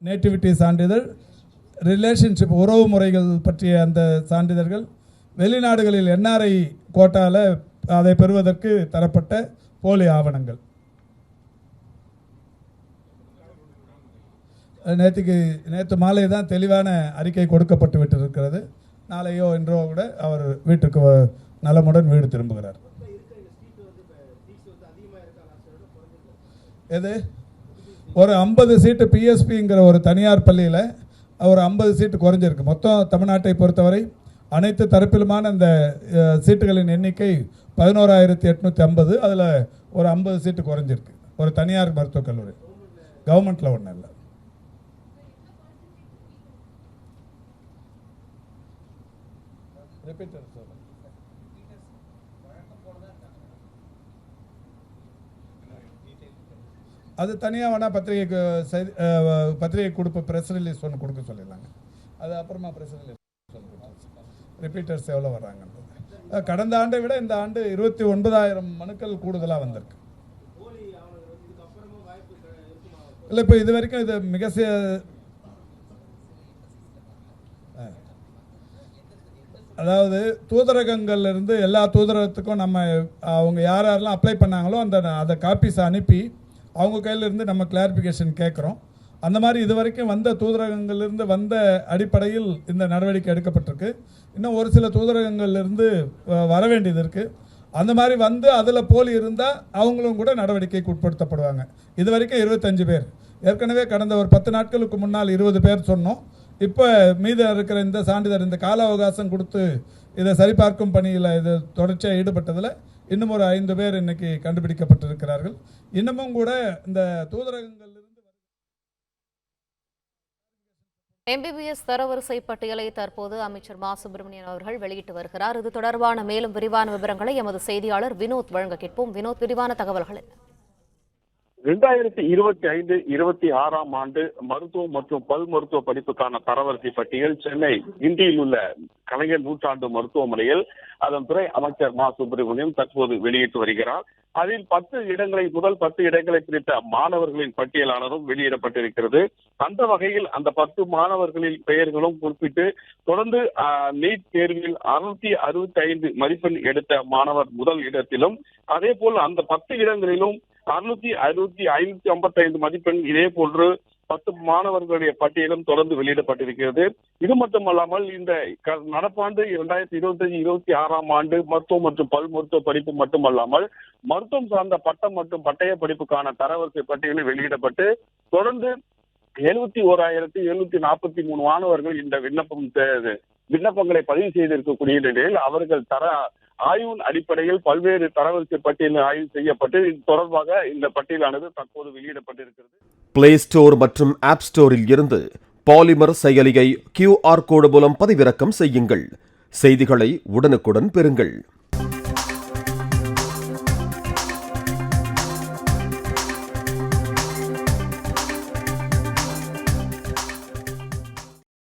Nativity சான்றிதழ், relationship உறவு முறைகள் பற்றிய அந்த சான்றிதழ்கள், வெளிநாடுகளில் NRI கோட்டாவில் அதை பெறுவதற்கு தரப்பட்ட போலி ஆவணங்கள். நேற்று மாலை தான் தெளிவான அறிக்கை கொடுக்கப்பட்டு விட்டிருக்கிறது. நாளையோ இன்றோ கூட அவர் வீட்டுக்கு நலமுடன் வீடு திரும்புகிறார். எது ஒரு 50 சீட்டு PSPங்கிற ஒரு தனியார் பள்ளியில் ஒரு 50 சீட்டு குறைஞ்சிருக்கு. மொத்தம் தமிழ்நாட்டை பொறுத்தவரை அனைத்து தரப்பிலுமான இந்த சீட்டுகளின் எண்ணிக்கை 11,850. அதில் ஒரு 50 சீட்டு குறைஞ்சிருக்கு. ஒரு தனியார் மருத்துவக் கல்லூரி, கவர்மெண்ட்டில் ஒன்றும் இல்லை. அது தனியாக வேணால் பத்திரிகை கொடுப்ப ப்ரெஸ் ரிலீஸ் ஒன்று கொடுக்க சொல்லிடலாங்க. அது அப்புறமா ப்ரெஸ் ரிலீஸ் ரிப்பீட்டர்ஸ் எவ்வளோ வர்றாங்கன்றது. கடந்த ஆண்டை விட இந்த ஆண்டு 29,000 மனுக்கள் கூடுதலாக வந்திருக்கு. இல்லை, இப்போ இது வரைக்கும் இது மிக அதாவது தூதரகங்கள்லேருந்து எல்லா தூதரகத்துக்கும் நம்ம அவங்க யாரெல்லாம் அப்ளை பண்ணாங்களோ அதை காப்பீஸ் அனுப்பி அவங்க கையிலிருந்து நம்ம கிளாரிஃபிகேஷன் கேட்குறோம். அந்த மாதிரி இது வரைக்கும் வந்த தூதரகங்கள்லேருந்து வந்த அடிப்படையில் இந்த நடவடிக்கை எடுக்கப்பட்டிருக்கு. இன்னும் ஒரு சில தூதரகங்கள்லேருந்து வர வேண்டியது இருக்குது. அந்த மாதிரி வந்து அதில் போலி இருந்தால் அவங்களும் கூட நடவடிக்கைக்கு உட்படுத்தப்படுவாங்க. இது வரைக்கும் 25 பேர். ஏற்கனவே கடந்த ஒரு 10 நாட்களுக்கு முன்னால் 20 பேர் சொன்னோம். இப்போ மீத இருக்கிற இந்த சான்றிதழ், இந்த கால அவகாசம் கொடுத்து இதை சரிபார்க்கும் பணியில் இது தொடர்ச்சியாக ஈடுபட்டதில் இன்னும் ஒரு 5 பேர் இன்னைக்கு கண்டுபிடிக்கப்பட்டிருக்கிறார்கள். இன்னமும் கூட இந்த தூதரகங்கள் MBBS தரவரிசை பட்டியலை தற்போது அமைச்சர் மா சுப்பிரமணியன் அவர்கள் வெளியிட்டு வருகிறார். இது தொடர்பான மேலும் விரிவான விவரங்களை எமது செய்தியாளர் வினோத் வழங்க கேட்போம். வினோத், விரிவான தகவல்கள் என்ன? 2025-26 ஆண்டு மருத்துவம் மற்றும் பல் மருத்துவ படிப்புக்கான தரவரிசை பட்டியல் சென்னை கிண்டியில் உள்ள கலைஞர் நூற்றாண்டு மருத்துவமனையில் அதன் துறை அமைச்சர் மா சுப்பிரமணியன் தற்போது வெளியிட்டு வருகிறார். அதில் 10 இடங்களை முதல் 10 இடங்களை பிடித்த மாணவர்களின் பட்டியலானதும் வெளியிடப்பட்டிருக்கிறது. அந்த வகையில் அந்த 10 மாணவர்களின் பெயர்களும் குறிப்பிட்டு தொடர்ந்து நீட் தேர்வில் 665 மதிப்பெண் எடுத்த மாணவர் முதல் இடத்திலும், அதே போல் அந்த 10 இடங்களிலும் 555 மதிப்பெண் இதே போன்று 10 மாணவர்களுடைய பட்டியலும் தொடர்ந்து வெளியிடப்பட்டிருக்கிறது. இது மட்டுமல்லாமல் இந்த நடப்பாண்டு 2025-26 ஆண்டு மருத்துவம் மற்றும் பல் மருத்துவ படிப்பு மட்டுமல்லாமல் மருத்துவம் சார்ந்த பட்டம் மற்றும் பட்டய படிப்புக்கான தரவரிசை பட்டியலில் வெளியிடப்பட்டு தொடர்ந்து 71,743 மாணவர்கள் இந்த விண்ணப்பங்களை பதிவு செய்திருக்கக்கூடிய நிலையில் அவர்கள் ஆய்வின் அடிப்படையில் பல்வேறு தரவரிசை பட்டியலில் ஆய்வு செய்யப்பட்டு இது தொடர்பாக இந்த பட்டியலானது தற்போது வெளியிடப்பட்டிருக்கிறது. பிளே ஸ்டோர் மற்றும் ஆப் ஸ்டோரில் இருந்து பாலிமர் செயலியை QR கோடு மூலம் பதிவிறக்கம் செய்யுங்கள். செய்திகளை உடனுக்குடன் பெறுங்கள்.